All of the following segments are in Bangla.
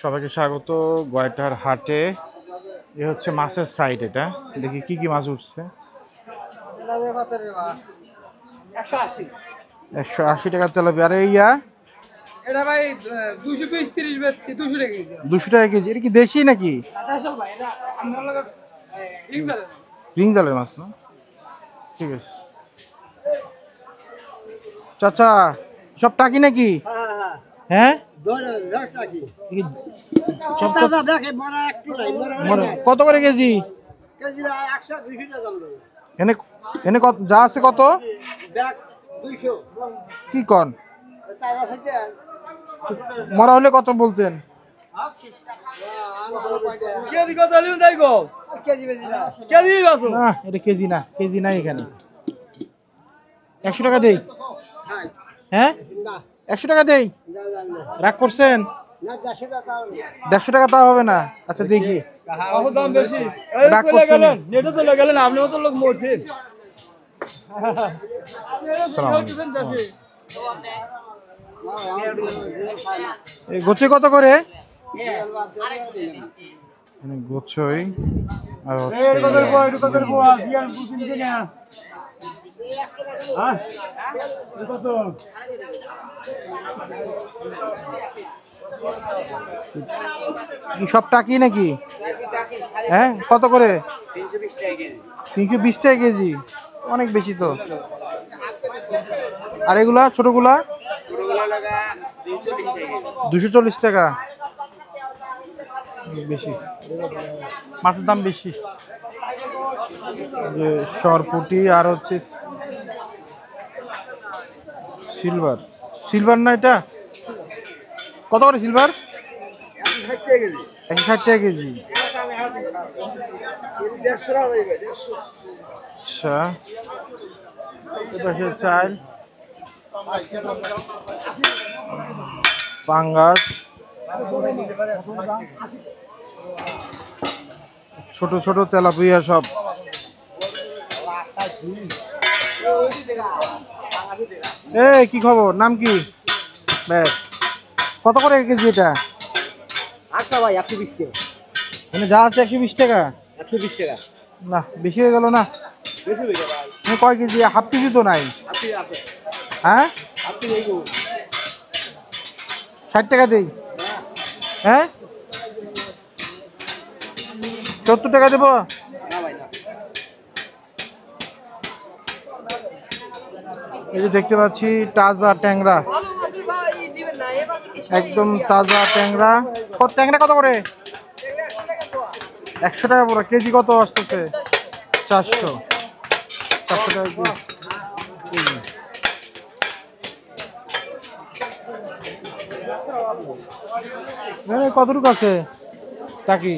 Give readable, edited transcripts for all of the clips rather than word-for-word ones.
সবাইকে স্বাগত গয়টার হাটে। এ হচ্ছে মাছের সাইড। এটা দেখি কি কি মাছ উঠছে। 180 টাকা তেলাপিয়া। আর ইয়া এটা ভাই 220-30 বেচছি 200 টাকা কেজি। 200 টাকা কেজি। এটা কি দেশি নাকি? আসল ভাই এটা আমরা লাগা রিং জালের মাছ না? ঠিক আছে চাচা, সব টাকি নাকি? হ্যাঁ কত করে কেজি? এনে এনে কত যা আছে কত? কি কন মরা হলে কত বলতেন? না এটা কেজি না, কেজি নাই এখানে। 100 টাকা দেই। হ্যাঁ 100 টাকা দেই। রাগ করছেন? 150 টাকা তাও হবে না। আচ্ছা দেখি দাম বেশি। রাগ করছেন? নেটে চলে গেলেন আপনিও তো লোক মরছেন। এই গোছে কত করে? গোছই আর সব টাকি নাকি? হ্যাঁ কত করে? 320 টাকা কেজি। অনেক বেশি তো। আর এগুলা ছোটগুলা 240 টাকা। বেশি, মাছের দাম বেশি। যে সরপুটি আর হচ্ছে সিলভার। সিলভার না এটা? কত করে সিলভার? 160 টাকা কেজি। আচ্ছা এটা চাল পাঙ্গাস, ছোট ছোট তেলাপিয়া সব। কি খবর? নাম কি? ব্যাস কত করে কেজি এটা? আচ্ছা ভাই 120 টাকা। মানে যা আছে 120 টাকা। 120 টাকা না বেশি হয়ে গেল না? বেশি হয়ে গেল ভাই। কয় কেজি? হাফ কেজি তো নাই। হ্যাঁ 60 টাকা দেই। হ্যাঁ 70 টাকা দেবো। এই যে দেখতে পাচ্ছি তাজা ট্যাংরা, একদম তাজা ট্যাংরা। ট্যাংরা কত করে? 100 টাকা পুরো কেজি। কত আসতেছে? 400 টাকা কেজি। কতটুকু আছে টাকি?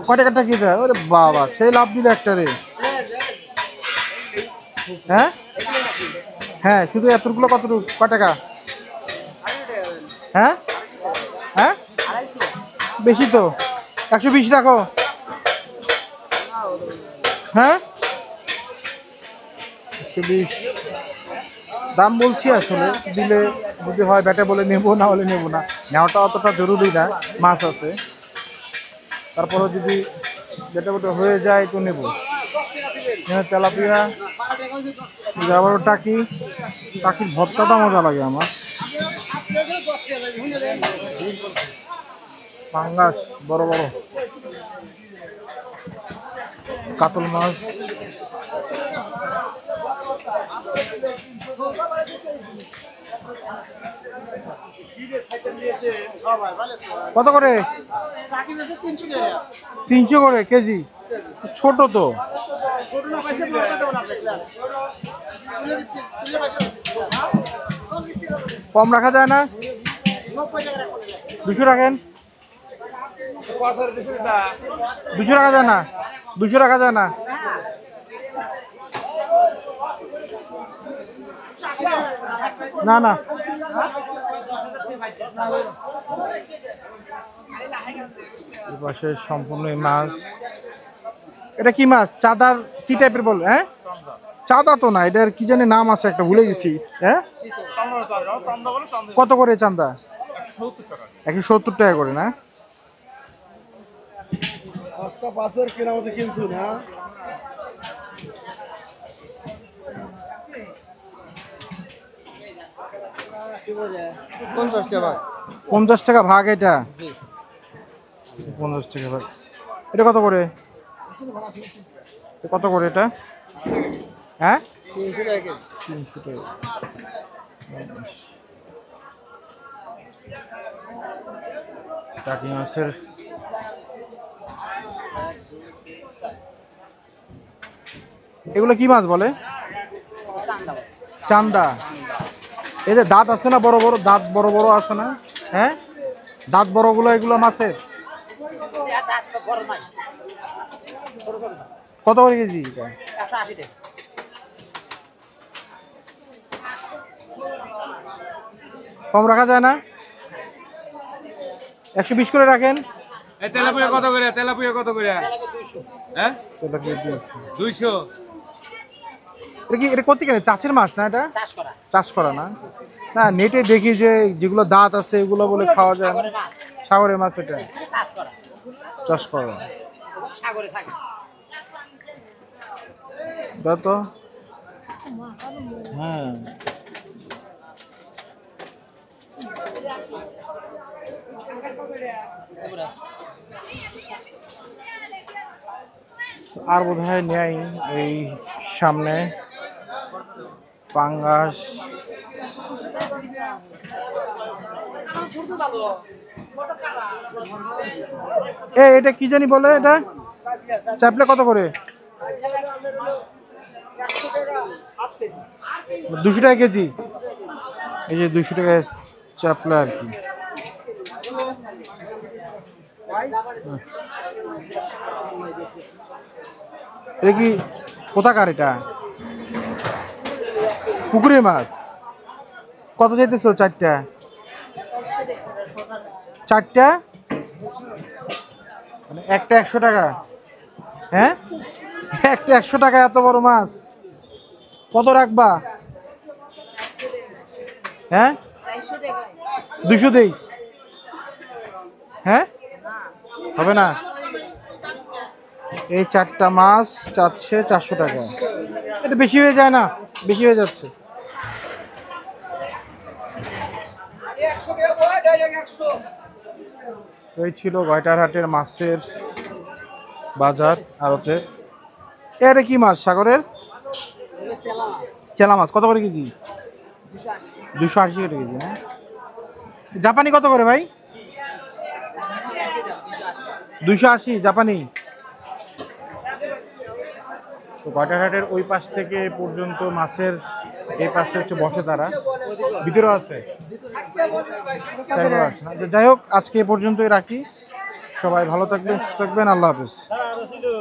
কয় টাকা টাকি দেয়? ওরে বাবা সেই লাভ দিল একটা রে। হ্যাঁ হ্যাঁ শুধু এতগুলো কতটুকু? কয় টাকা? হ্যাঁ হ্যাঁ বেশি তো। 120 রাখো। হ্যাঁ 120 দাম বলছি। আসলে দিলে যদি হয় ব্যাটে বলে নেবো, না হলে নেবো না। নেওয়াটা অতটা জরুরি না, মাছ আছে। তারপরে যদি ব্যাটে বটে হয়ে যায় তো নেবো। তেলাপিয়া আবারও টাকি। টাকির ভর্তাটা মজা লাগে আমার। পাঙ্গাস বড় বড় কাতল মাছ। কত করে? 300 করে কেজি। ছোট তো। কম রাখা যায় না? 200 রাখেন। 200 রাখা যায় না? 200 রাখা যায় না? না না পাশে সম্পূর্ণ মাছ। এটা কি মাছ? চাঁদার কি টাইপের বল? হ্যাঁ চাঁদা তো না, এটার কি জানি নাম আছে একটা, ভুলে গেছি। হ্যাঁ কত করে চাঁদা? 170 টাকা করে না? পাঁচটা পাঁচের কেনা মতো কিনছু না? 50 টাকা। 50 টাকা ভাগ এটা? 50 টাকা ভাগ। এটা কত করে? কত করে এটা? হ্যাঁ 300 টাকা। 300 টাকা। টাকি মাছের এগুলো কি মাছ বলে? চান্দা। এই যে দাঁত আছে না বড় বড়, দাঁত বড় বড় আছে না? হ্যাঁ দাঁত বড় গুলো, এগুলো মাছের কত করে কেজি এটা? 180 টাকা। কম রাখা যায় না? 120 করে রাখেন। তেলাপুয়া কত করে? তেলাপুয়া কত করে? হ্যাঁ 200। এটা কি, এটা করতে কেন? চাষের মাছ না এটা? চাষ করা না? না নেটে দেখি যে যেগুলো দাঁত আছে এগুলো বলে খাওয়া যায় না। সাগরের মাছ এটা চাষ করা। দাও তো। হ্যাঁ আর বোধহয় নেই এই সামনে পাঙ্গাস। এটা কি জানি বলে, এটা চাপলে কত করে? 200 টাকা কেজি। এই যে 200 টাকা চাপলা আর কি। এটা কি কোথাকার? এটা পুকুরের মাছ। কত যেতেছ? 4টা? 4টা মানে একটা 100 টাকা? হ্যাঁ একটা 100 টাকা? এত বড় মাছ কত রাখবা? হ্যাঁ 200 দেই? হ্যাঁ হবে না। এই 4টা মাছ চাচ্ছে 400 টাকা। এটা বেশি হয়ে যায় না? বেশি হয়ে যাচ্ছে। এই ছিল গয়টারহাটের মাছের বাজার আড়তে। এটা কি মাছ? সাগরের চেলা মাছ। কত করে কেজি? 280 টাকা কেজি না? জাপানি কত করে ভাই? 280 জাপানি। তো গয়টারহাটের ওই পাশ থেকে এ পর্যন্ত মাছের, এই পাশে হচ্ছে বসে তারা, ভিতরেও আছে। যাই হোক আজকে এ পর্যন্তই রাখি। সবাই ভালো থাকবেন, সুস্থ থাকবেন। আল্লাহ হাফেজ।